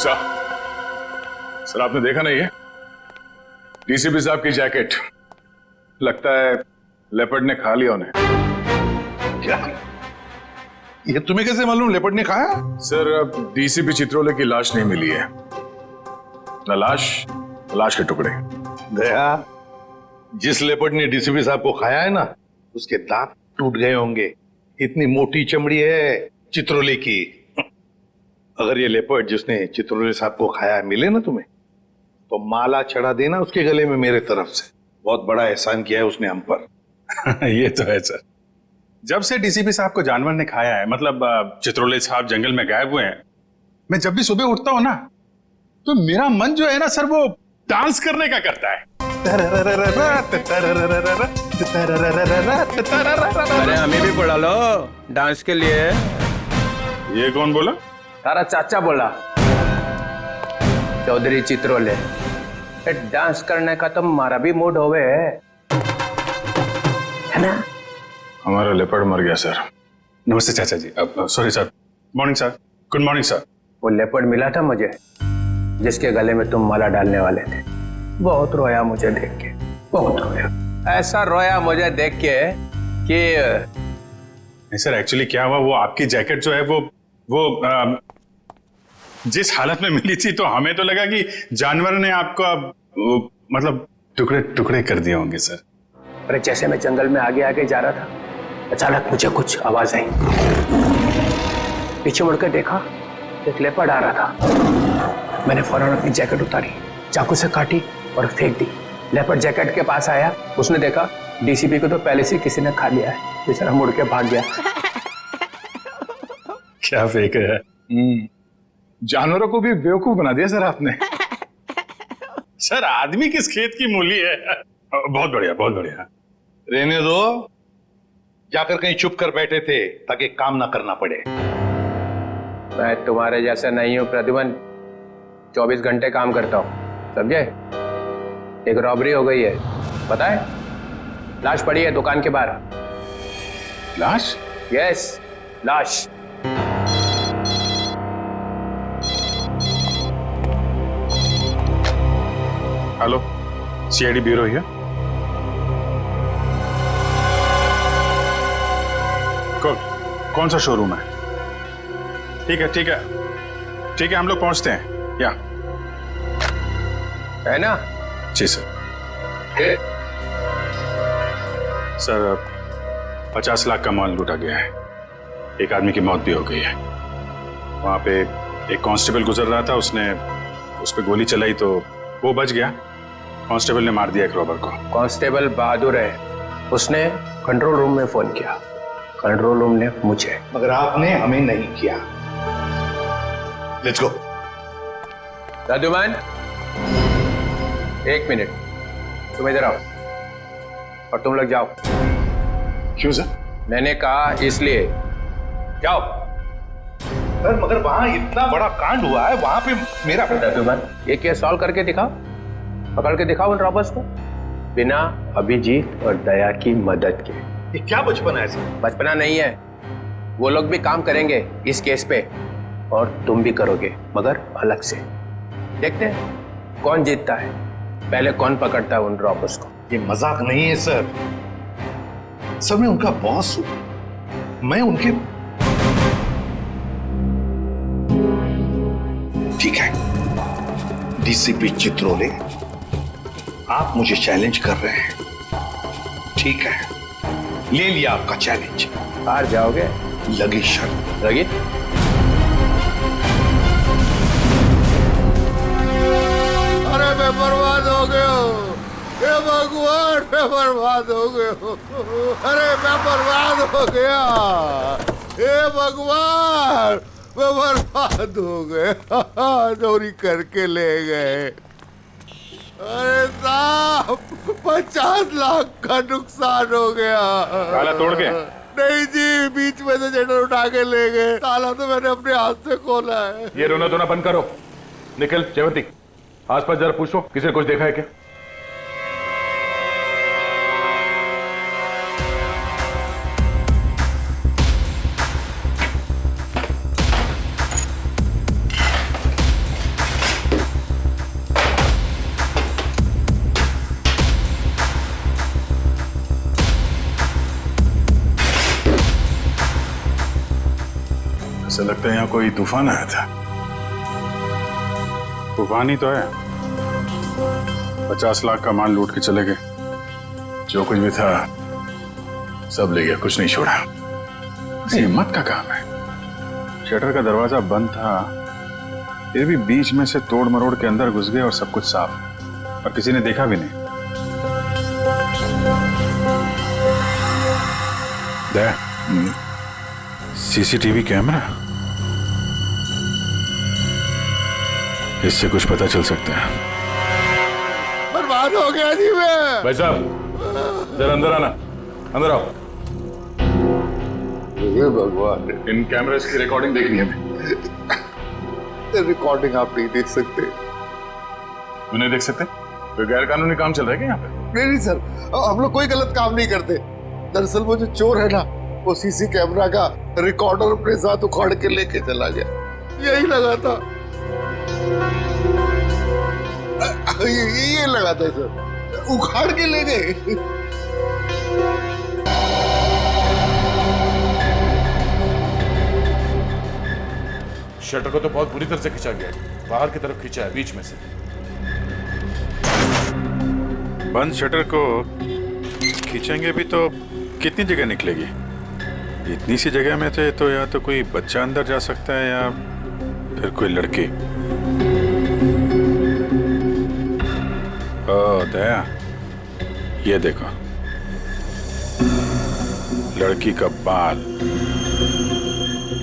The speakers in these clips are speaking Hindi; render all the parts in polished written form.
सर आपने देखा नहीं है डीसीपी साहब की जैकेट? लगता है लेपर्ड ने खा लिया उन्हें। क्या? ये तुम्हें कैसे मालूम लेपर्ड ने खाया? सर अब डीसीपी चित्रोले की लाश नहीं मिली है, न लाश के टुकड़े। दया, जिस लेपर्ड ने डीसीपी साहब को खाया है ना, उसके दांत टूट गए होंगे। इतनी मोटी चमड़ी है चित्रोले की। अगर ये लेपर्ड जिसने चित्रोले साहब को खाया है मिले ना तुम्हें, तो माला चढ़ा देना उसके गले में मेरे तरफ से। बहुत बड़ा एहसान किया है उसने हम पर। ये तो है सर। जब से डीसीपी साहब को जानवर ने खाया है, मतलब चित्रोले साहब जंगल में गायब हुए हैं, मैं जब भी सुबह उठता हूं ना, तो मेरा मन जो है ना सर, वो डांस करने का करता है। अरे हमें भी बुला लो डांस के लिए। ये कौन बोला? तारा चाचा बोला, चौधरी चित्रोले। डांस करने का तो हमारा भी मूड होवे है ना? हमारा लेपर्ड मर गया सर। नमस्ते चाचा जी। Sorry sir. Morning sir. Good morning sir. वो लेपर्ड मिला था मुझे, जिसके गले में तुम माला डालने वाले थे। बहुत रोया मुझे देख के, बहुत रोया। ऐसा रोया मुझे देख के कि नहीं सर, एक्चुअली क्या हुआ, वो आपकी जैकेट जो है वो जिस हालत में मिली थी, तो हमें तो लगा कि जानवर ने आपको मतलब टुकड़े टुकड़े कर दिए होंगे सर। अरे जैसे मैं जंगल में आगे आगे जा रहा था, अचानक मुझे कुछ आवाज आई। पीछे मुड़कर देखा, एक लेपर्ड आ रहा था। मैंने फौरन अपनी जैकेट उतारी, चाकू से काटी और फेंक दी। लेपर्ड जैकेट के पास आया, उसने देखा डीसीपी को तो पहले से किसी ने खा लिया है। बेचारा मुड़ के भाग गया। क्या फेंक है? जानवरों को भी बेवकूफ बना दिया सर आपने। सर आदमी किस खेत की मूली है। बहुत बढ़िया, बहुत बढ़िया। रहने दो, जाकर कहीं चुप कर बैठे थे ताकि काम ना करना पड़े। मैं तुम्हारे जैसा नहीं हूं प्रद्युमन, 24 घंटे काम करता हूं, समझे? एक रॉबरी हो गई है, पता है? लाश पड़ी है दुकान के बाहर। लाश? यस, लाश। हेलो, सीआईडी ब्यूरो है। कौन सा शोरूम है? ठीक है ठीक है ठीक है, हम लोग पहुंचते हैं। या है ना? जी सर। सर 50 लाख का माल लूटा गया है। एक आदमी की मौत भी हो गई है। वहां पे एक कांस्टेबल गुजर रहा था, उसने उस पर गोली चलाई तो वो बच गया। कांस्टेबल ने मार दिया एक रॉबर को। कांस्टेबल बहादुर है, उसने कंट्रोल रूम में फोन किया, कंट्रोल रूम ने मुझे। मगर आपने हमें नहीं किया। Let's go. प्रद्युमन, 1 मिनट, तुम इधर आओ और तुम लोग जाओ। क्यों सर? मैंने कहा इसलिए, जाओ। सर मगर वहां इतना बड़ा कांड हुआ है, वहां पे मेरा प्रद्युमन, ये केस सॉल्व करके दिखाओ, पकड़ के दिखाओ उन रॉबर्स को, बिना अभिजीत और दया की मदद के। ये क्या बचपन है सर? बचपना नहीं है, वो लोग भी काम करेंगे इस केस पे और तुम भी करोगे, मगर अलग से। देखते हैं कौन जीतता है, पहले कौन पकड़ता है उन रॉबर्स को। ये मजाक नहीं है सर। सर मैं उनका बॉस हूं, मैं उनके। ठीक है डीसीपी चित्रोले, आप मुझे चैलेंज कर रहे हैं। ठीक है, ले लिया आपका चैलेंज। हार जाओगे? लगी शर्त। लगी? अरे मैं बर्बाद हो गया, हे भगवान, मैं बर्बाद हो गया। अरे मैं बर्बाद हो गया, हे भगवान, मैं बर्बाद हो गया। चोरी करके ले गए। अरे साहब, 50 लाख का नुकसान हो गया। ताला तोड़ के? नहीं जी, बीच में से जेटर उठा के ले गए। ताला तो मैंने अपने हाथ से खोला है। ये रोना धोना बंद करो। निखिल, जयवंती, आसपास जरा पूछो, किसी ने कुछ देखा है क्या? ऐसा लगता है यहाँ कोई तूफान आया था। तूफान ही तो है। 50 लाख का माल लूट के चले गए। जो कुछ भी था सब ले गया, कुछ नहीं छोड़ा। हिम्मत का काम है। शटर का दरवाजा बंद था, फिर भी बीच में से तोड़ मरोड़ के अंदर घुस गए और सब कुछ साफ, और किसी ने देखा भी नहीं। सीसीटीवी कैमरा, इससे कुछ पता चल सकता है। बर्बाद हो गया जी मैं। भाई साहब जरा अंदर आना, अंदर आओ। हे भगवान, इन कैमरास की रिकॉर्डिंग देखनी है हमें। रिकॉर्डिंग आप नहीं देख सकते। क्यों नहीं देख सकते? कोई गैर कानूनी काम चल रहा है क्या यहाँ पे? नहीं सर, हम लोग कोई गलत काम नहीं करते। दरअसल वो जो चोर है ना, वो सीसी कैमरा का रिकॉर्डर अपने साथ उखाड़ के लेके चला गया। यही लगा था, ये लगा था सर, उखाड़ के ले गए। शटर को तो बहुत बुरी तरह से खींचा गया है, बाहर की तरफ खींचा है, बीच में से। बंद शटर को खींचेंगे भी तो कितनी जगह निकलेगी? इतनी सी जगह में थे तो या तो कोई बच्चा अंदर जा सकता है या फिर कोई लड़की। ओ दया, ये देखो, लड़की का बाल।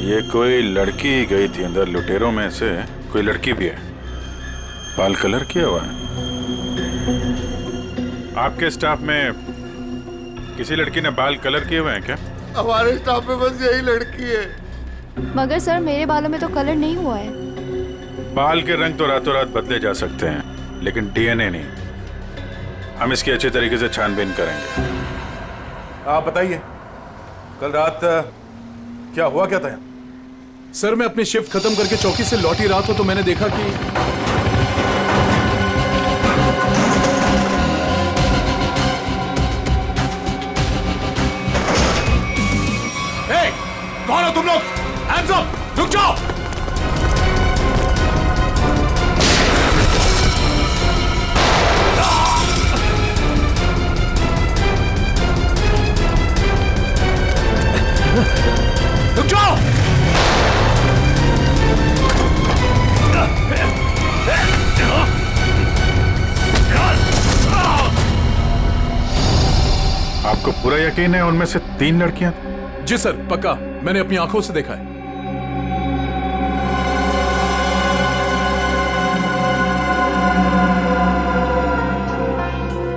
ये कोई लड़की गई थी अंदर, लुटेरों में से कोई लड़की भी है। बाल कलर किया हुआ है। आपके स्टाफ में किसी लड़की ने बाल कलर किए हुए हैं क्या? हमारे स्टाफ में बस यही लड़की है। मगर सर मेरे बालों में तो कलर नहीं हुआ है। बाल के रंग तो रातों रात बदले जा सकते हैं, लेकिन डीएनए नहीं। हम इसकी अच्छे तरीके से छानबीन करेंगे। आप बताइए, कल रात क्या हुआ, क्या था? सर मैं अपनी शिफ्ट खत्म करके चौकी से लौटी रहा था तो मैंने देखा कि कौन हो तुम लोग? Hands up! रुक जाओ! रुक जाओ! आपको पूरा यकीन है उनमें से 3 लड़कियां? जी सर पक्का, मैंने अपनी आंखों से देखा है।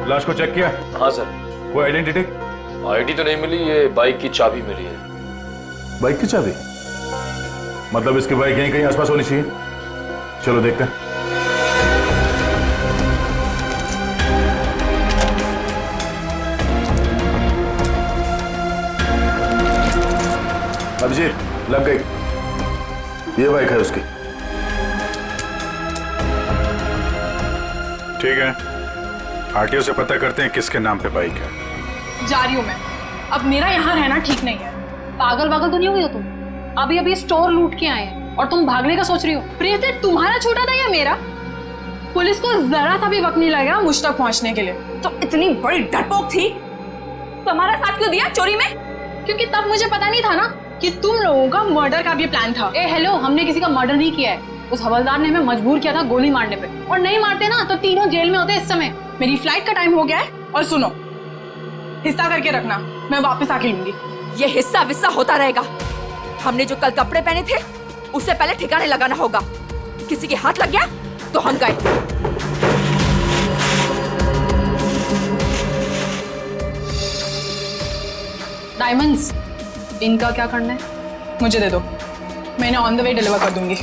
लाश को चेक किया? हाँ सर। कोई आइडेंटिटी? आईडी तो नहीं मिली, ये बाइक की चाबी मिली है। बाइक की चाबी? मतलब इसकी बाइक यहीं कहीं आसपास होनी चाहिए। चलो देखते हैं। अभिजीत, लग गई। ये बाइक है उसकी। ठीक है, आरटीओ से पता करते हैं किसके नाम पे बाइक है। जा रही हूँ मैं। अब मेरा यहाँ रहना ठीक नहीं है। पागल वागल तो नहीं हुई हो तुम? अभी अभी स्टोर लूट के आए हैं और तुम भागने का सोच रही हो। प्रीति, तुम्हारा छोटा था या मेरा? पुलिस को जरा सा भी वक्त नहीं लगेगा मुझ तक पहुंचने के लिए। तो इतनी बड़ी डरपोक थी तो हमारा साथ क्यों दिया चोरी में? क्योंकि तब मुझे पता नहीं था ना कि तुम लोगों का मर्डर का भी प्लान था। ए हेलो, हमने किसी का मर्डर नहीं किया है। उस हवलदार ने हमें मजबूर किया था गोली मारने पे, और नहीं मारते ना तो तीनों जेल में होते इस समय। मेरी फ्लाइट का टाइम हो गया है, और सुनो, हिस्सा करके रखना, मैं वापस आके लूंगी। ये हिस्सा विस्सा होता रहेगा। हमने जो कल कपड़े पहने थे उससे पहले ठिकाने लगाना होगा। किसी के हाथ लग गया तो हम गए। डायमंड्स, इनका क्या करना है मुझे दे दो, मैं इन्हें ऑन द वे डिलीवर कर दूंगी।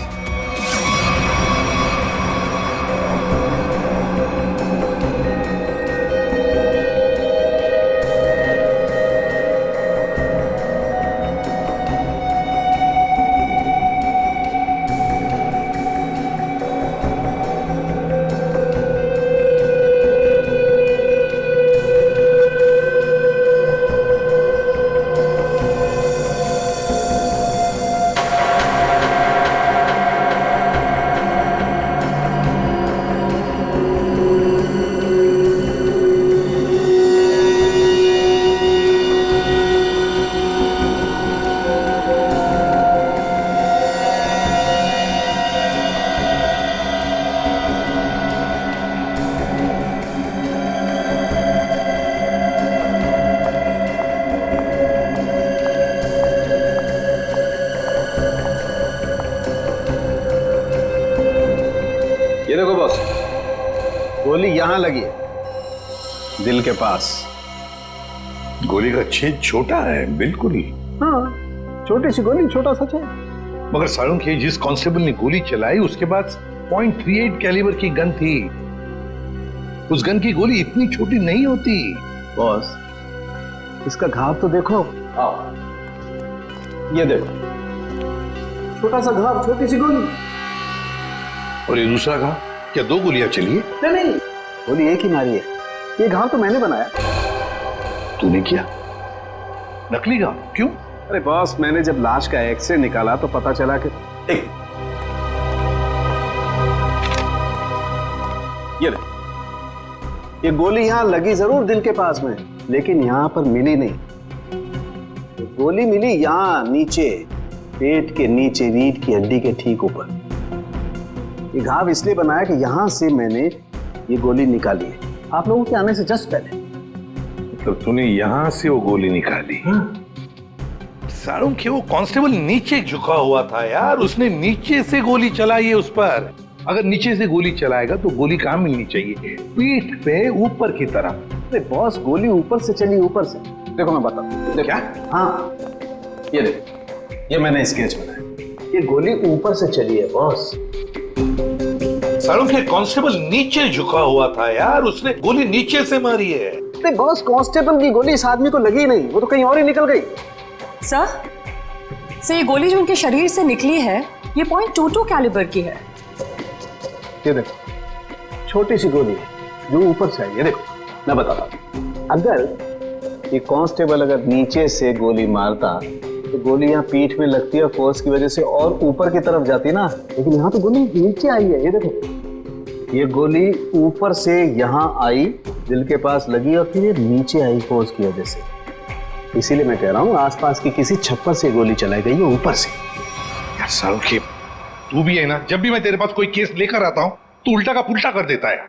ये देखो बॉस, गोली यहां लगी है, दिल के पास। गोली का छेद छोटा है बिल्कुल ही। हाँ, छोटी सी गोली, छोटा सा छेद। मगर सारुण के जिस कांस्टेबल ने गोली चलाई उसके पास .38 कैलिबर की गन थी। उस गन की गोली इतनी छोटी नहीं होती। बॉस, इसका घाव तो देखो। ये देखो, छोटा सा घाव, छोटी सी गोली। और ये दूसरा घाव, क्या 2 गोलियां चली है? नहीं, गोली एक ही मारी है। ये घाव तो मैंने बनाया। तूने किया? नकली घाव? क्यों? अरे बॉस, मैंने जब लाश का एक्सरे निकाला तो पता चला कि ये गोली यहां लगी जरूर दिल के पास में, लेकिन यहां पर मिली नहीं। गोली मिली यहां नीचे, पेट के नीचे, रीढ़ की हड्डी के ठीक ऊपर। ये घाव इसलिए बनाया कि यहां से मैंने ये गोली निकाली है, आप लोगों के आने से जस्ट पहले। तो तूने यहां से वो गोली निकाली? सारुण के वो कांस्टेबल नीचे झुका हुआ था यार, उसने नीचे से गोली चलाई है उस पर। अगर नीचे से गोली चलाएगा तो गोली कहां मिलनी चाहिए? पीठ पे ऊपर की तरफ। अरे बॉस, गोली ऊपर से चली, ऊपर से। देखो मैं बताता हूं। क्या? हाँ, ये देखो, ये मैंने स्केच बनाया। ये गोली ऊपर से चली है बॉस। सारुण के कांस्टेबल नीचे झुका हुआ था यार, उसने गोली नीचे से मारी है। अरे बॉस, कांस्टेबल की गोली इस आदमी को लगी नहीं, वो तो कहीं और ही निकल गई। सर, ये गोली जो उनके शरीर से निकली है, ये .22 कैलिबर की है। ये देखो, छोटी सी गोली है जो ऊपर से आई है। देखो मैं बताता हूं, अगर ये कांस्टेबल अगर नीचे से गोली मारता तो गोली यहाँ पीठ में लगती है, फोर्स की वजह से और ऊपर की तरफ जाती ना, लेकिन यहाँ तो गोली नीचे आई है। ये देखो, ये गोली ऊपर से यहाँ आई, दिल के पास लगी और फिर ये नीचे आई फोर्स की वजह से। इसीलिए मैं कह रहा हूँ आसपास की किसी छप्पर से गोली चलाई गई है, ऊपर से। यार सारुण के, तू भी है ना, जब भी मैं तेरे पास कोई केस लेकर आता हूँ तू उल्टा का पुल्टा कर देता है।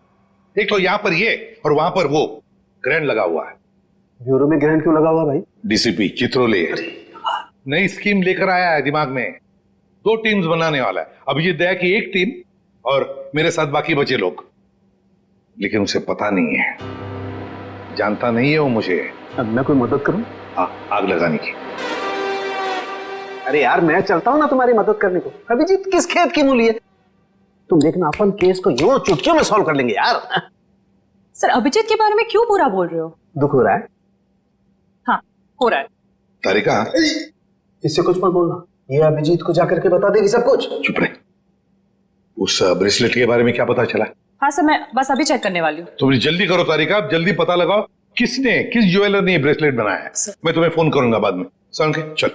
एक तो यहाँ पर ये और वहां पर वो ग्रैंड लगा हुआ है। ब्यूरो में ग्रैंड क्यों लगा हुआ भाई? डीसीपी चित्रोले नई स्कीम लेकर आया है दिमाग में। 2 टीम्स बनाने वाला है। अभिजीत दया की एक टीम और मेरे साथ बाकी बचे लोग। लेकिन उसे पता नहीं है, जानता नहीं है वो मुझे। अब मैं कोई मदद करूं? आग लगाने की। अरे यार, मैं चलता हूं ना तुम्हारी मदद करने को। अभिजीत किस खेत की मूली है? तुम देखना, अपन केस को यूं चुटकियों में सॉल्व कर लेंगे यार। सर, अभिजीत के बारे में क्यों बुरा बोल रहे हो? दुख हो रहा है? हाँ, हो रहा है। तारिका, इससे कुछ मत बोलना, ये अभिजीत को जाकर के बता देगी सब कुछ। चुप रहे। उस ब्रेसलेट के बारे में क्या पता चला? हाँ सर, मैं बस अभी चेक करने वाली हूँ। तुम जल्दी करो तारिका, जल्दी पता लगाओ किस ज्वेलर ने ये ब्रेसलेट बनाया है। मैं तुम्हें फोन करूंगा बाद में। सारुण के, चल।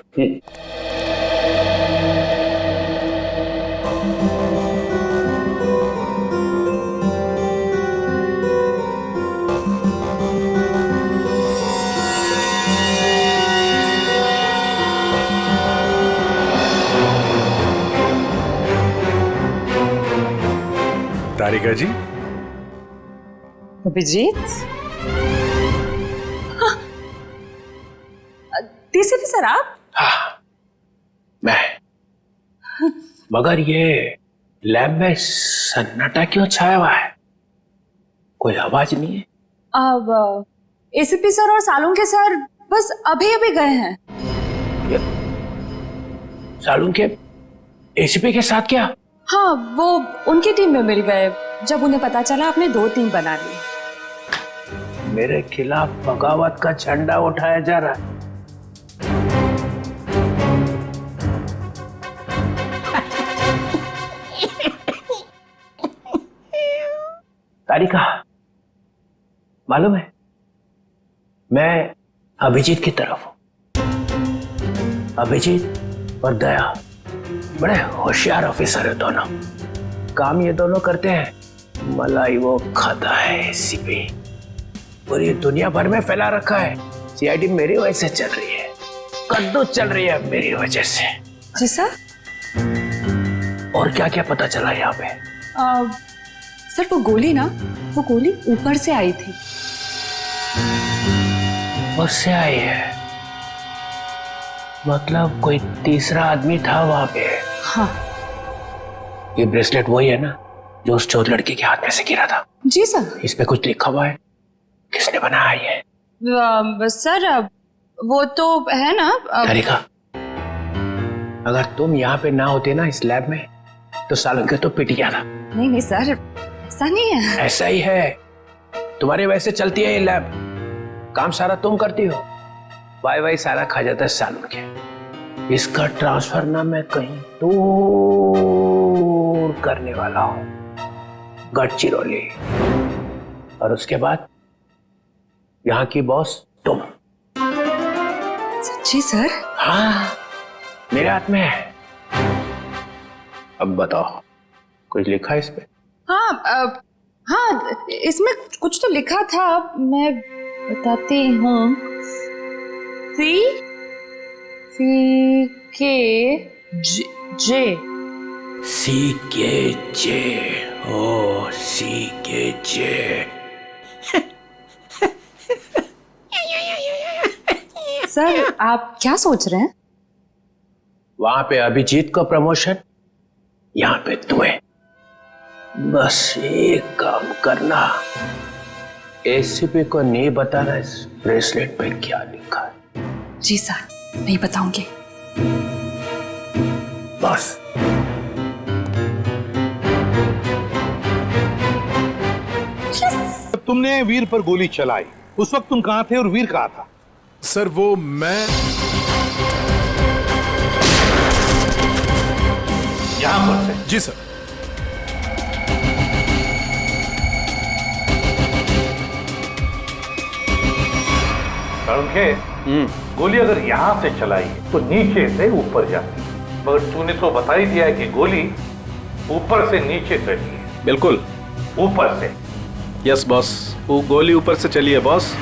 तारिका जी। अभिजीत, डीसीपी सर आप? हाँ, मैं। मगर ये लैब में सन्नाटा क्यों छाया हुआ है? कोई आवाज नहीं है। अब एसीपी सर और सालुंके सर बस अभी अभी गए हैं। सालुंके एसीपी के साथ क्या? हाँ, वो उनकी टीम में मिल गए जब उन्हें पता चला आपने 2 टीम बना ली। मेरे खिलाफ बगावत का झंडा उठाया जा रहा है। तारिका, मालूम है मैं अभिजीत की तरफ हूं। अभिजीत और दया बड़े होशियार ऑफिसर है दोनों। काम ये दोनों करते हैं, मलाई वो खाता है एसीपी। पूरी दुनिया भर में फैला रखा है। सीआईडी मेरी वजह से चल रही है, कद्दू चल रही है मेरी वजह से। जी सर। और क्या क्या पता चला यहाँ पे? सर, वो गोली ऊपर से आई थी। ऊपर से आई है? मतलब कोई तीसरा आदमी था वहां पे? हाँ। ये ब्रेसलेट वही है ना जो उस चोर लड़के के हाथ में से गिरा था। जी सर। इस पे कुछ लिखा हुआ है, किसने बनाया ये? सर वो तो है ना तरीका, अगर तुम यहाँ पे ना होते ना इस लैब में तो सालों के तो पिट गया था। नहीं नहीं सर, ऐसा नहीं है। ऐसा ही है, तुम्हारे वैसे चलती है ये लैब, काम सारा तुम करती हो, वाई सारा खा जाता है सालों के। इसका ट्रांसफर ना मैं कहीं दूर करने वाला हूं, गढ़चिरौली, और उसके बाद यहाँ की बॉस तुम। सच्ची सर? हाँ, मेरे हाथ में है। अब बताओ, कुछ लिखा है इस पे? हाँ हाँ, इसमें कुछ तो लिखा था, मैं बताती हूँ। CKJ, ओ CKJ। सर आप क्या सोच रहे हैं? वहां पे अभिजीत को प्रमोशन, यहाँ पे तुम्हें। बस एक काम करना, एसीपी को नहीं बताना इस ब्रेसलेट पे क्या लिखा है। जी सर, नहीं बताऊंगी। बस। तुमने वीर पर गोली चलाई, उस वक्त तुम कहां थे और वीर कहां था? सर वो मैं यहां पर से? जी सर। गोली अगर यहां से चलाई तो नीचे से ऊपर जाती है, मगर तूने तो बता ही दिया है कि गोली ऊपर से नीचे चली है। बिल्कुल ऊपर से? यस बॉस, वो गोली ऊपर से चली है बॉस।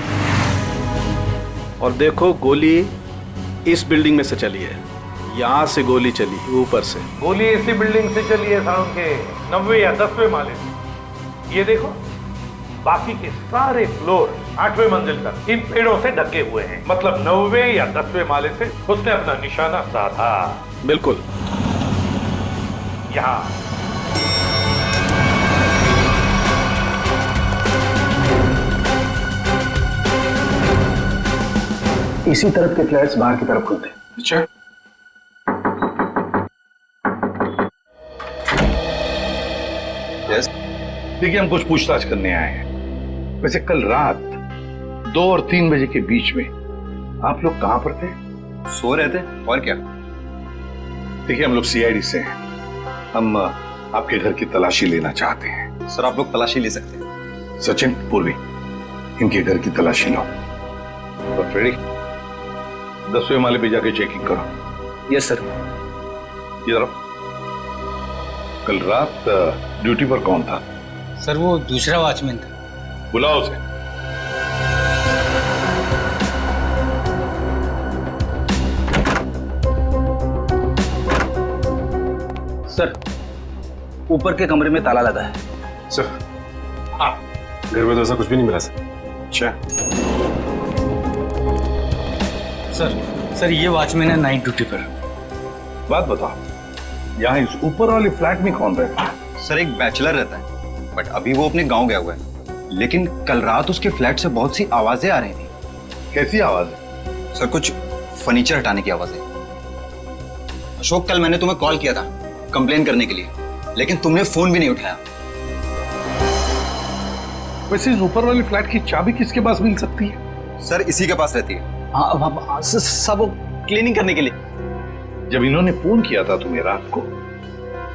और देखो गोली इस बिल्डिंग में से चली है, यहाँ से गोली चली ऊपर से। गोली इसी बिल्डिंग से चली है सारुण के 9वें या 10वें माले से। ये देखो, बाकी के सारे फ्लोर 8वें मंजिल तक इन पेड़ों से ढके हुए हैं, मतलब 9वें या 10वें माले से उसने अपना निशाना साधा। बिल्कुल। यहाँ इसी तरफ के फ्लैट्स बाहर की तरफ खुलते हैं। अच्छा, देखिए, हम कुछ पूछताछ करने आए हैं। वैसे कल रात 2 और 3 बजे के बीच में आप लोग कहां पर थे? सो रहे थे, और क्या। देखिए, हम लोग CID से हैं, हम आपके घर की तलाशी लेना चाहते हैं। सर आप लोग तलाशी ले सकते हैं। सचिन, पूर्वी, इनके घर की तलाशी लो। तो फ्रेडी, 10वें माले पे जाके चेकिंग करो। Yes sir. इधर कल रात ड्यूटी पर कौन था? सर वो दूसरा वॉचमैन था। बुलाओ उसे। सर ऊपर के कमरे में ताला लगा है। सर घर में तो ऐसा कुछ भी नहीं मिला सर। अच्छा सर ये वॉचमैन है नाइट ड्यूटी पर। बात बताओ, यहाँ इस ऊपर वाले फ्लैट में कौन रहता है? सर एक बैचलर रहता है, बट अभी वो अपने गांव गया हुआ है। लेकिन कल रात उसके फ्लैट से बहुत सी आवाजें आ रही थी। कैसी आवाज है? सर कुछ फर्नीचर हटाने की आवाजें। अशोक, कल मैंने तुम्हें कॉल किया था कंप्लेन करने के लिए, लेकिन तुमने फोन भी नहीं उठाया। वैसे इस ऊपर वाले फ्लैट की चाबी किसके पास मिल सकती है? सर इसी के पास रहती है। हाँ सब वो क्लीनिंग करने के लिए। जब इन्होंने फोन किया था तुम्हें रात को,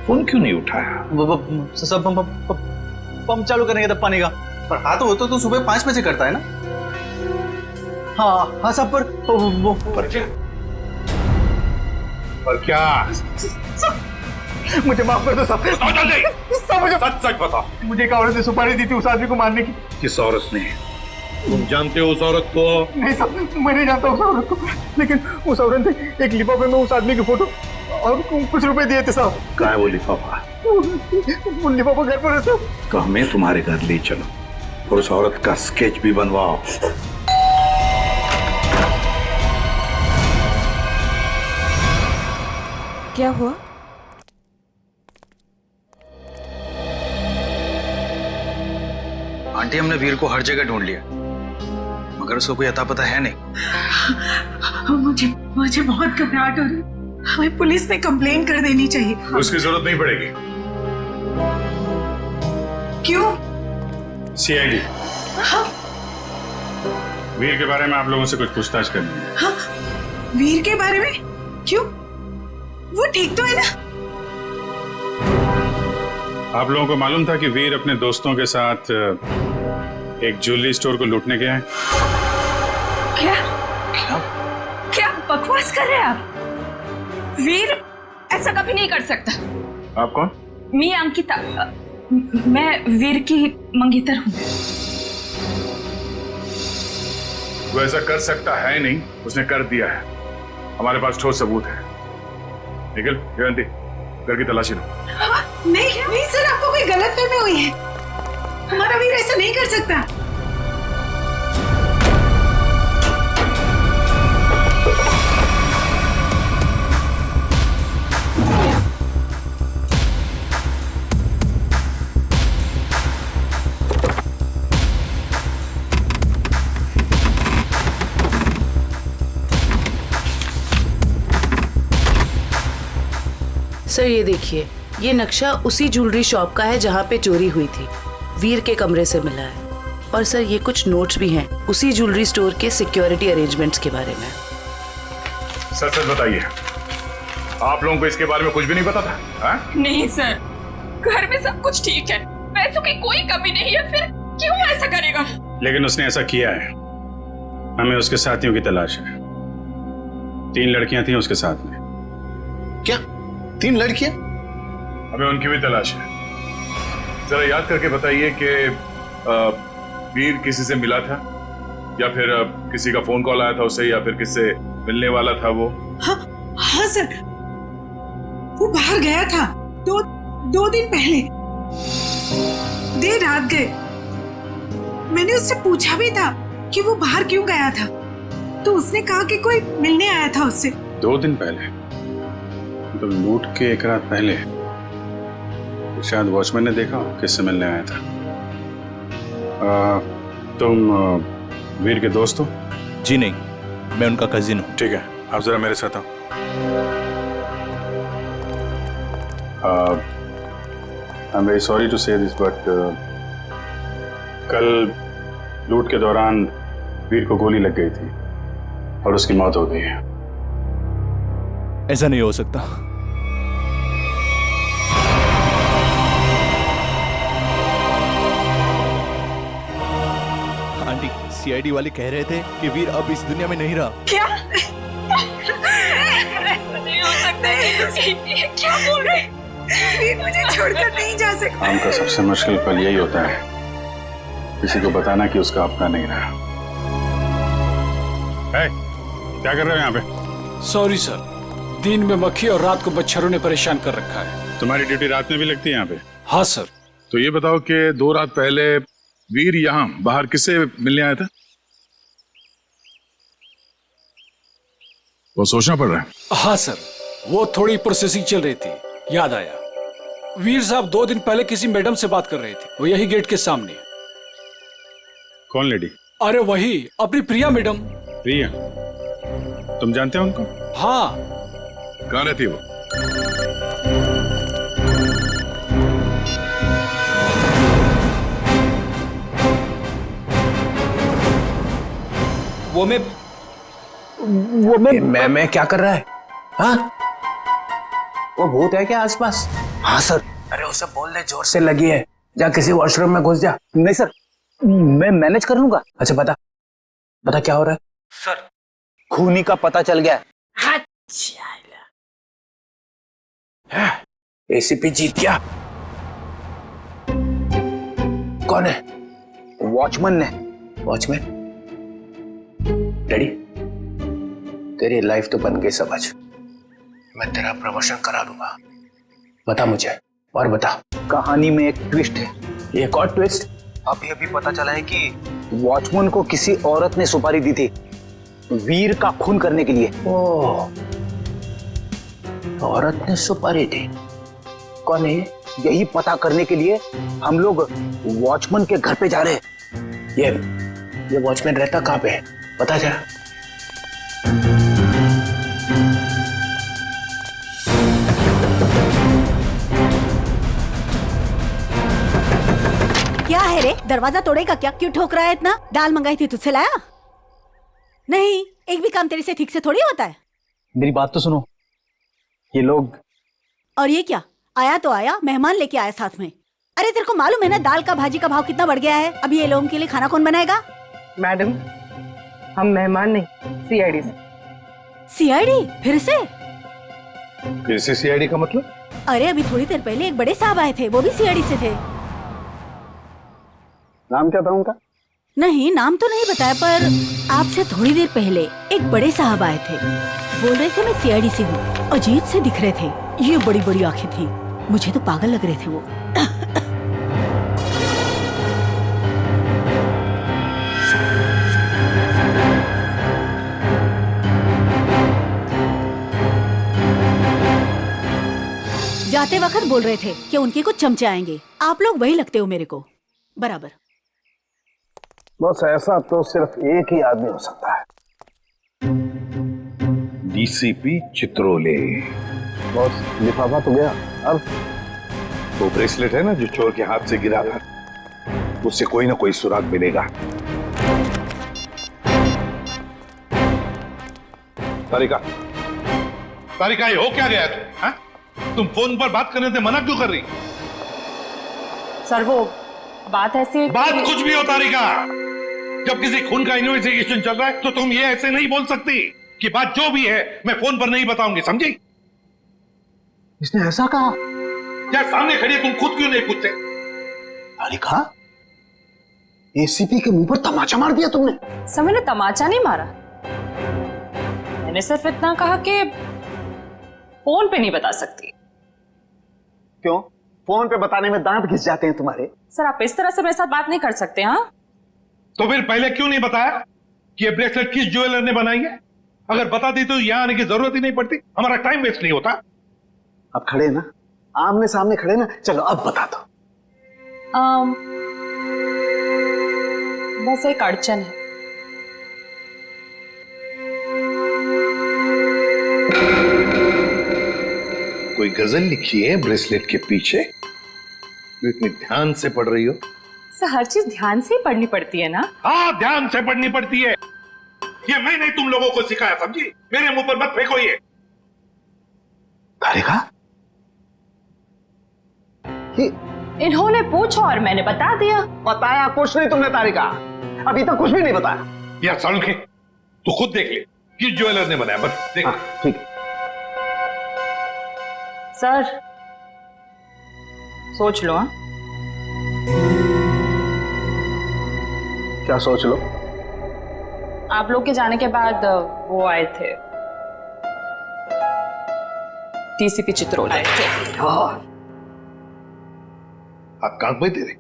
फोन क्यों नहीं उठाया? सब पंप चालू करने का पानी का। पर हाँ तो वो तो सुबह 5 बजे करता है ना। हाँ सब पर क्या? मुझे माफ कर दो साहब। मुझे सच बताओ, मुझे एक औरत ने सुपारी दी थी उस आदमी को मारने की। किस औरत ने? तुम जानते हो उस औरत को? नहीं साहब, मैं नहीं जानता उस औरत को, लेकिन उस औरत ने एक लिफाफे में उस आदमी की फोटो और कुछ रुपए दिए थे साहब। कहाँ है वो लिफाफा? वो लिफाफा घर पर है साहब। तो हमें तुम्हारे घर ले चलो और उस औरत का स्केच भी बनवाओ। क्या हुआ? आंटी, हमने वीर को हर जगह ढूंढ लिया, मगर उसको कोई अता पता है नहीं। मुझे बहुत घबराहट हो रही है। हमें पुलिस में कंप्लेन कर देनी चाहिए। उसकी जरूरत नहीं पड़ेगी। क्यों? सीआईडी, वीर के बारे में आप लोगों से कुछ पूछताछ करनी है। हाँ, वीर के बारे में? क्यों? वो ठीक तो है ना? आप लोगों को मालूम था कि वीर अपने दोस्तों के साथ एक ज्वेलरी स्टोर को लूटने गए हैं? क्या क्या बकवास कर रहे हैं आप? वीर ऐसा कभी नहीं कर सकता। आप कौन? मैं अंकिता, मैं वीर की मंगेतर हूँ। वो ऐसा कर सकता है नहीं, उसने कर दिया है। हमारे पास ठोस सबूत है। निखिल, जयंती, घर की तलाशी लो। नहीं सर, आपको कोई गलतफहमी हुई है। हमारा वीर ऐसा नहीं कर सकता। सर ये देखिए, ये नक्शा उसी ज्वेलरी शॉप का है जहाँ पे चोरी हुई थी। वीर के कमरे से मिला है। और सर ये कुछ नोट्स भी हैं उसी ज्वेलरी स्टोर के सिक्योरिटी अरेंजमेंट्स के बारे में। सच सच बताइए, आप लोगों को इसके बारे में कुछ भी नहीं पता था? हा? नहीं सर, घर में सब कुछ ठीक है, पैसों की कोई कमी नहीं है, फिर क्यों ऐसा करेगा? लेकिन उसने ऐसा किया है। हमें उसके साथियों की तलाश है। 3 लड़कियां थी उसके साथ में। क्या 3 लड़कियां? हमें उनकी भी तलाश है। जरा याद करके बताइए कि वीर किसी से मिला था, या फिर किसी का फोन कॉल आया था उसे, या फिर किससे मिलने वाला था वो? हाँ सर, वो बाहर गया था 2 दिन पहले, देर रात गए। मैंने उससे पूछा भी था कि वो बाहर क्यों गया था, तो उसने कहा कि कोई मिलने आया था उससे। 2 दिन पहले? तो लूट के 1 रात पहले तो शायद वॉचमैन ने देखा किससे मिलने आया था। तुम वीर के दोस्त हो? जी नहीं, मैं उनका कजिन हूँ। ठीक है, आप जरा मेरे साथ आओ। I am very sorry to say this, but कल लूट के दौरान वीर को गोली लग गई थी और उसकी मौत हो गई है। ऐसा नहीं हो सकता। आंटी, सीआईडी वाले कह रहे थे कि वीर अब इस दुनिया में नहीं रहा। क्या? ऐसा नहीं हो सकता। ये क्या बोल रहे हैं? वीर मुझे छोड़कर नहीं जा सकता। काम का सबसे मुश्किल पल यही होता है, किसी को बताना कि उसका अपना नहीं रहा। क्या कर रहे हो यहाँ पे? सॉरी सर, दिन में मक्खी और रात को मच्छरों ने परेशान कर रखा है। तुम्हारी ड्यूटी रात में भी लगती है यहाँ पे? हाँ सर। तो ये बताओ कि 2 रात पहले वीर यहाँ बाहर किससे मिलने आया था? वो सोचना पड़ रहा है। हाँ सर, वो थोड़ी प्रोसेसिंग चल रही थी, याद आया। वीर साहब 2 दिन पहले किसी मैडम से बात कर रहे थे, वो यही गेट के सामने। कौन लेडी? अरे वही, अपनी प्रिया मैडम। प्रिया? तुम जानते हो उनको? हाँ। कहाँ रहती है वो? मैं क्या कर रहा है? हाँ, वो भूत है क्या आसपास? हाँ सर। अरे उसे बोल दे जोर से लगी है, जा किसी वॉशरूम में घुस जा। नहीं सर, मैं मैनेज कर लूंगा। अच्छा बता क्या हो रहा है? सर, खूनी का पता चल गया। एसीपी जीत गया। कौन है? वॉचमैन ने। वॉचमैन? डैडी, तेरी लाइफ तो बन गई समझ। मैं तेरा प्रमोशन करा दूंगा। बता मुझे, और बता। कहानी में एक ट्विस्ट है। ये कौन ट्विस्ट? अभी पता चला है कि वॉचमैन को किसी औरत ने सुपारी दी थी वीर का खून करने के लिए। ओह, औरत ने सुपारी दी? कौन है ये? यही पता करने के लिए हम लोग वॉचमैन के घर पे जा रहे हैं। ये वॉचमैन रहता कहाँ पे है, पता चला? क्या है रे, दरवाजा तोड़ेगा क्या? क्यों ठोक रहा है इतना? दाल मंगाई थी, तुझसे लाया नहीं? एक भी काम तेरे से ठीक से थोड़ी होता है। मेरी बात तो सुनो, ये लोग। और ये क्या, आया तो आया, मेहमान लेके आया साथ में। अरे तेरे को मालूम है ना दाल का भाजी का भाव कितना बढ़ गया है? अभी ये लोगों के लिए खाना कौन बनाएगा? मैडम, हम मेहमान नहीं, सीआईडी से। सीआईडी? फिर से? फिर से सीआईडी का मतलब? अरे अभी थोड़ी देर पहले एक बड़े साहब आए थे, वो भी सीआईडी से थे। नाम क्या था उनका? नहीं, नाम तो नहीं बताया, पर आपसे थोड़ी देर पहले एक बड़े साहब आए थे, बोल रहे थे मैं सीआईडी से हूँ। अजीब से दिख रहे थे, ये बड़ी बड़ी आंखें थी, मुझे तो पागल लग रहे थे वो। जाते वक्त बोल रहे थे कि उनके कुछ चमचे आएंगे। आप लोग वही लगते हो मेरे को बराबर। बस ऐसा तो सिर्फ एक ही आदमी हो सकता है। डीसीपी चित्रोले। बॉस, लिफाफा तो गया, अब वो ब्रेसलेट है ना जो चोर के हाथ से गिरा था, उससे कोई ना कोई सुराग मिलेगा। तारिका, तारिका, ये हो क्या गया तुम फोन पर बात करने से मना क्यों कर रही? सर वो बात ऐसी, बात कुछ भी हो तारिका, जब किसी खून का इन्वेस्टिगेशन चल रहा है तो तुम ये ऐसे नहीं बोल सकती कि बात जो भी है मैं फोन पर नहीं बताऊंगी, समझी? इसने ऐसा कहा? यार सामने खड़ी है, तुम खुद क्यों नहीं पूछते? तारिका, एसीपी के मुंह पर तमाचा मार दिया तुमने। सर मैंने तमाचा नहीं मारा, मैंने सिर्फ इतना कहा कि फोन पे नहीं बता सकती। क्यों? फोन पे बताने में दांत घिस जाते हैं तुम्हारे। सर आप इस तरह से मेरे साथ बात नहीं कर सकते। हाँ तो फिर पहले क्यों नहीं बताया कि ये ब्रेसलेट किस ज्वेलर ने बनाई है? अगर बता दी तो यहां आने की जरूरत ही नहीं पड़ती, हमारा टाइम वेस्ट नहीं होता। अब खड़े ना, आमने सामने खड़े ना, चलो अब बता दो। बस एक अड़चन है। कोई गजल लिखी है ब्रेसलेट के पीछे? इतनी ध्यान से पढ़ रही हो? सर हर चीज ध्यान से ही पढ़नी पड़ती है ना? हाँ, ध्यान से पढ़नी पड़ती है। ये मैंने तुम लोगों को सिखाया, समझी? मेरे मुंह पर मत फेंको ये। तारिका, इन्होंने पूछा और मैंने बता दिया। बताया कुछ नहीं तुमने तारिका, अभी तक कुछ भी नहीं बताया। यार सालुंखे, तू खुद देख ले किस ज्वेलर ने बनाया, बस देख। ठीक है सर, सोच लो। हाँ क्या सोच लो? आप लोग के जाने के बाद वो आए थे, डीसीपी चित्रोले आए थे। आप काम पे तेरे,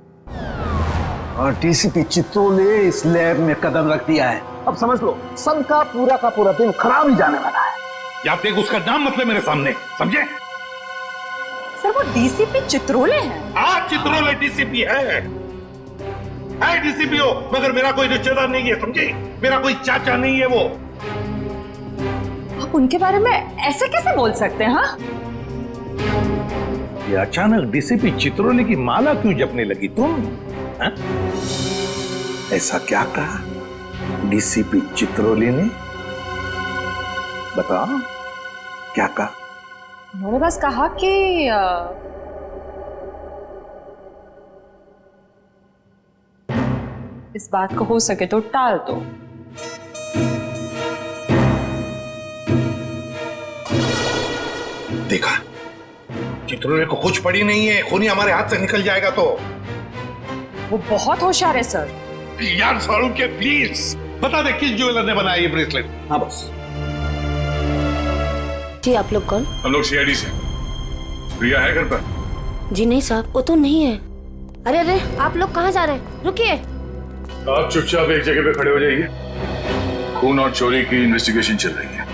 और डीसीपी चित्रोले इस लैब में कदम रख दिया है। अब समझ लो सबका पूरा का पूरा दिन खराब ही जाने वाला है। यार देख, उसका नाम मतलब मेरे सामने, समझे? सर वो डीसीपी चित्रोले हैं। हाँ, चित्रोले डीसीपी है डीसीपी हो, मगर मेरा कोई रिश्तेदार नहीं है, समझे? मेरा कोई चाचा नहीं है वो। आप उनके बारे में ऐसे कैसे बोल सकते हैं? हाँ, ये अचानक डीसीपी चित्रोले की माला क्यों जपने लगी तुम? हा? ऐसा क्या कहा डीसीपी चित्रोले ने? बताओ क्या कहा? उन्होंने बस कहा कि इस बात को हो सके तो टाल दो। देखा, चित्रोले को कुछ पड़ी नहीं है, खूनी हमारे हाथ से निकल जाएगा तो। वो बहुत होशियार है सर। यार सालुंखे प्लीज बता दे किस ज्वेलर ने बनाया ये ब्रेसलेट? हाँ बस। जी आप लोग कौन? हम लोग सीआईडी से। प्रिया है घर पर? जी नहीं साहब, वो तो नहीं है। अरे अरे, आप लोग कहाँ जा रहे हैं? रुकिए। आप चुपचाप एक जगह पे खड़े हो जाइए, खून और चोरी की इन्वेस्टिगेशन चल रही है।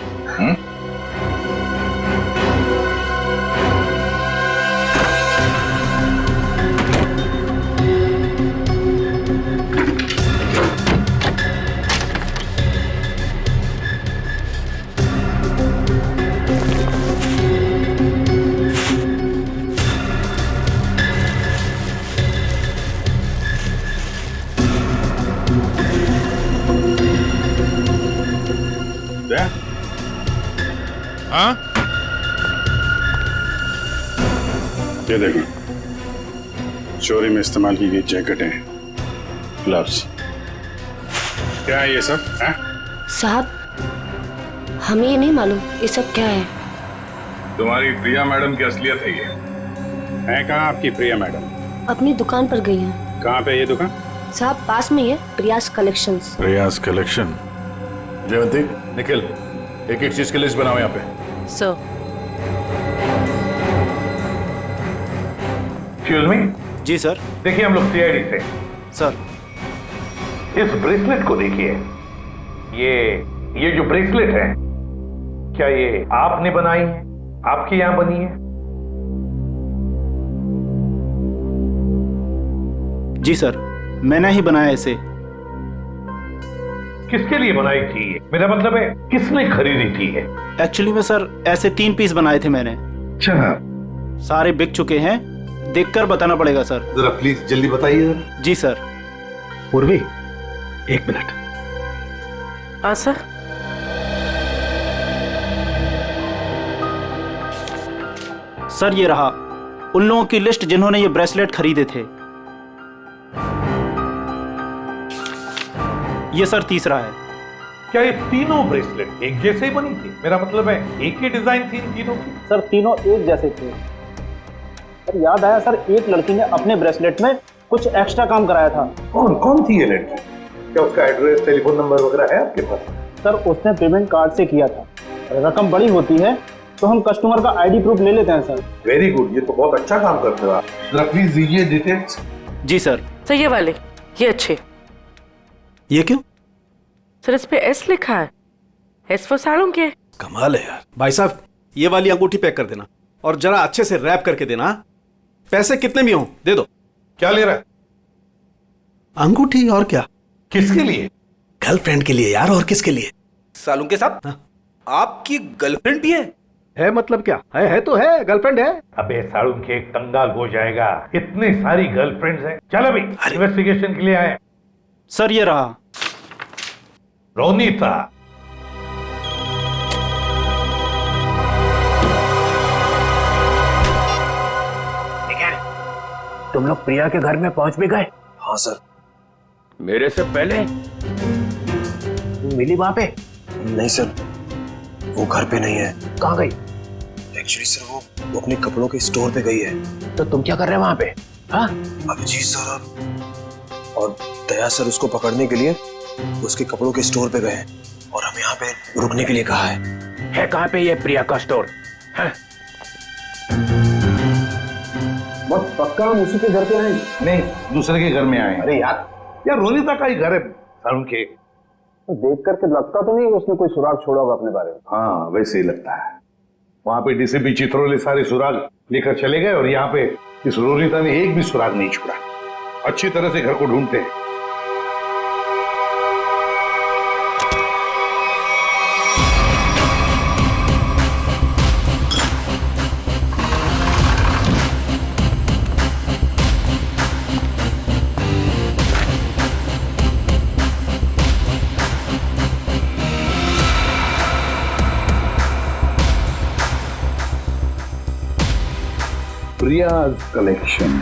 ये देखो, चोरी में इस्तेमाल की गई जैकेटें, ग्लव्स, क्या है ये सब? साहब, हमें ये नहीं मालूम ये सब क्या है। तुम्हारी प्रिया मैडम की असलियत है ये। है कहाँ आपकी प्रिया मैडम? अपनी दुकान पर गई हैं। कहाँ पे ये दुकान? साहब पास में ही है, प्रियास कलेक्शंस। प्रियास कलेक्शन। जयवंती, निखिल, एक एक चीज की लिस्ट बनाओ यहाँ पे। सर। Excuse me. जी सर। देखिए हम लोग सीआईडी से। सर। इस ब्रेसलेट को देखिए। ये जो ब्रेसलेट है, क्या ये आपने बनाई है? आपके यहां बनी है? जी सर, मैंने ही बनाया इसे। किसके लिए बनाई थी? मेरा मतलब है किसने खरीदी थी? एक्चुअली में सर ऐसे 3 पीस बनाए थे मैंने। अच्छा। सारे बिक चुके हैं, देखकर बताना पड़ेगा सर। जरा प्लीज जल्दी बताइए। जी सर। पूर्वी, 1 मिनट। हाँ सर। सर ये रहा उन लोगों की लिस्ट जिन्होंने ये ब्रेसलेट खरीदे थे। ये सर तीसरा है। क्या ये तीनों ब्रेसलेट एक जैसे ही बनी थी? मेरा मतलब है एक ही डिजाइन थी इन तीनों की? सर तीनों एक जैसे थे। सर याद आया सर, एक लड़की ने अपने ब्रेसलेट में कुछ एक्स्ट्रा काम कराया था। कौन थी ये लड़की? क्या उसका एड्रेस, टेलीफोन नंबर वगैरह है आपके पास? सर उसने पेमेंट कार्ड से किया था। रकम बड़ी होती है तो हम कस्टमर का आईडी प्रूफ ले लेते हैं सर। वेरी गुड, ये तो बहुत अच्छा काम करते हो आप। जरा प्लीज दीजिए डिटेल्स। जी सर। सर ये वाले, ये अच्छे। ये क्यों? सर इस पे एस लिखा है। एस फॉर साड़ों के। कमाल है यार। भाई साहब, ये वाली अंगूठी पैक कर देना और जरा अच्छे से रैप करके देना। पैसे कितने भी हों दे दो। क्या ले रहा है? अंगूठी। और क्या? किसके लिए? गर्लफ्रेंड के लिए यार। और किसके लिए? सालूं के साथ। आपकी गर्लफ्रेंड भी है मतलब क्या? है तो है, गर्लफ्रेंड है। अबे साड़ू के कंगाल हो जाएगा, इतनी सारी गर्लफ्रेंड्स हैं। चल अभी इन्वेस्टिगेशन के लिए आए। सर ये रहा रोनीता। तुम लोग प्रिया के घर में पहुंच भी गए? हाँ सर। मेरे से पहले? मिली वहां पे? नहीं सर, वो घर पे नहीं है। कहाँ गई? एक्चुअली सर वो अपने कपड़ों के स्टोर पे गई है। तो तुम क्या कर रहे हो वहां पे? हाँ? अभिजीत सर और दया सर उसको पकड़ने के लिए उसके कपड़ों के स्टोर पे गए और हमें यहाँ पे रुकने के लिए कहा है। कहाँ पे ये प्रिया का स्टोर? हाँ? बस पक्का हम उसी के घर पे आए? नहीं, दूसरे के घर में आए। अरे यार रोनीता का ही घर है साड़ू के। तो देख करके लगता तो नहीं उसने कोई सुराग छोड़ा होगा अपने बारे में। हाँ वैसे ही लगता है। वहां पे डीसीपी चित्रोले सारे सुराग लेकर चले गए और यहाँ पे इस रोनीता ने एक भी सुराग नहीं छोड़ा। अच्छी तरह से घर को ढूंढते हैं। प्रियाज कलेक्शन।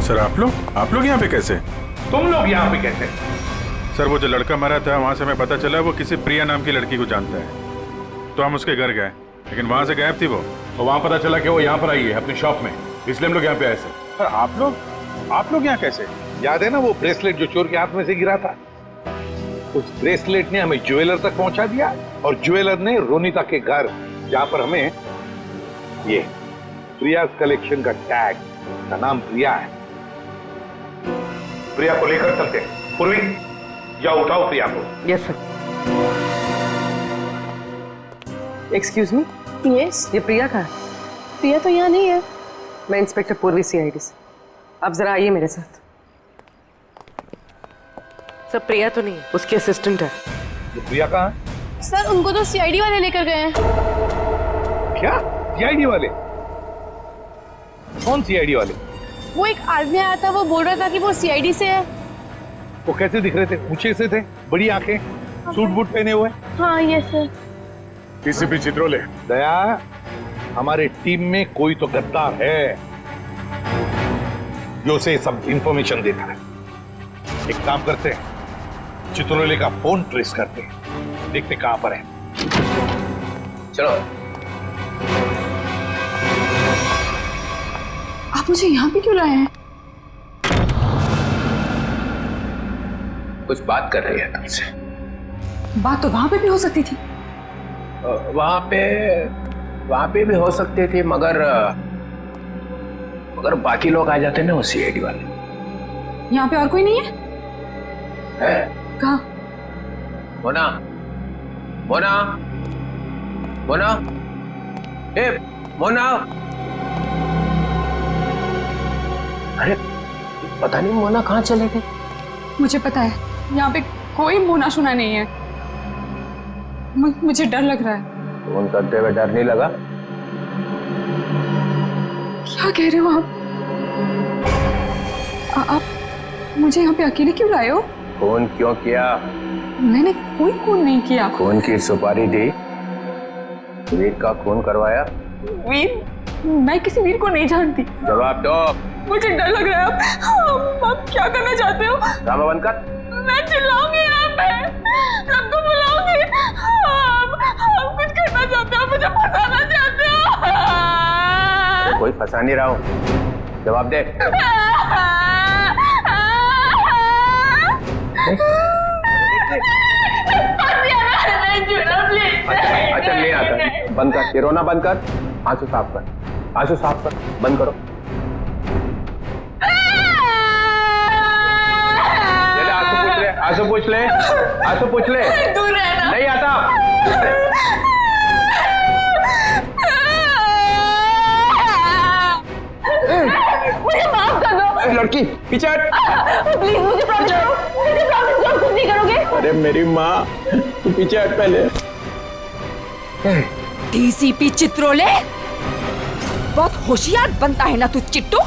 सर आप लोग यहाँ पे कैसे? तुम लोग यहाँ पे कैसे? सर वो जो लड़का मरा था वहां से हमें पता चला वो किसी प्रिया नाम की लड़की को जानता है, तो हम उसके घर गए, लेकिन वहां से गायब थी वो। और वहां पता चला कि वो यहाँ पर आई है अपनी शॉप में, इसलिए हम लोग यहाँ पे आए सर। आप लोग यहाँ कैसे? याद है ना वो ब्रेसलेट जो चोर के हाथ में से गिरा था? उस ब्रेसलेट ने हमें ज्वेलर तक पहुंचा दिया और ज्वेलर ने रोनीता के घर, जहां पर हमें ये प्रियाज कलेक्शन का टैग, का नाम प्रिया है। प्रिया को लेकर चलते हैं। पूर्वी जाओ, उठाओ प्रिया को। Yes sir. एक्सक्यूज मी। यस। ये प्रिया का है? प्रिया तो यहाँ नहीं है। मैं इंस्पेक्टर पूर्वी सीआईडी से। आप जरा आइए मेरे साथ। सर प्रिया तो नहीं, उसकी असिस्टेंट है। ये प्रिया कहाँ है? सर उनको तो सीआईडी वाले लेकर गए हैं। क्या? सीआईडी वाले? कौन सीआईडी वाले? वो एक आदमी आया था, वो बोल रहा था कि वो सीआईडी से है। वो कैसे दिख रहे थे? ऊंचे से थे, बड़ी आंखें, सूट बूट पहने हुए। हाँ ये सर। डीसीपी चित्रोले। दया, हमारे टीम में कोई तो गद्दार है जो उसे सब इंफॉर्मेशन देता है। एक काम करते हैं, चित्रोले का फोन ट्रेस करते हैं, देखते कहां पर है। चलो। आप मुझे यहाँ पे क्यों लाए हैं? कुछ बात कर रही है तुमसे। बात तो वहां पे भी हो सकती थी। वहां पे भी हो सकती थी, मगर बाकी लोग आ जाते ना, वो सीआईडी वाले। यहाँ पे और कोई नहीं है? कहाँ? मोना, मोना, मोना, ए मोना। अरे पता नहीं मोना कहाँ चले गए। मुझे पता है, यहाँ पे कोई मोना शुना नहीं है। मुझे डर लग रहा है। फोन करते हुए डर नहीं लगा? क्या कह रहे हो आप मुझे यहाँ पे अकेले क्यों लाए हो? फोन क्यों किया? मैंने कोई खून नहीं किया। खून की सुपारी दी, वीर का खून करवाया। वीर? मैं किसी वीर को नहीं जानती। जवाब दो। मुझे डर लग रहा है। आप क्या करना चाहते हो? ड्रामा बंद कर। मैं चिल्लाऊंगी यहाँ पे, सबको बुलाऊंगी। आप कुछ करना चाहते हो, मुझे फंसाना चाहते हो। कोई फंसा नहीं रहा हूँ, जवाब दे। अच्छा नहीं आता, बंद कर, ये रोना बंद कर, आंसू साफ कर, आंसू साफ कर, बंद करो। आंसू पूछ ले, आंसू पूछ ले। दूर रहना। नहीं आता। मुझे माफ कर दो। लड़की पीछे हट। प्लीज मुझे प्रॉमिस करो, मुझे प्रॉमिस करो कुछ नहीं करोगे। अरे मेरी माँ, तू पीछे हट पहले। डीसीपी चित्रोले, बहुत होशियार बनता है ना तू चिट्टू।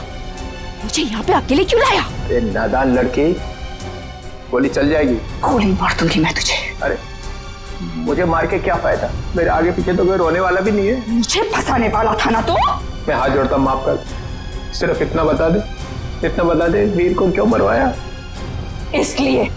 मुझे यहाँ पे अकेले क्यों लाया? अरे नादान लड़की, गोली चल जाएगी। गोली मार दूंगी मैं तुझे। अरे मुझे मार के क्या फायदा? मेरे आगे पीछे तो कोई रोने वाला भी नहीं है। मुझे फंसाने वाला था ना तू। मैं हाथ जोड़ता, माफ कर। सिर्फ इतना बता दे, वीर को क्यों मरवाया? इसलिए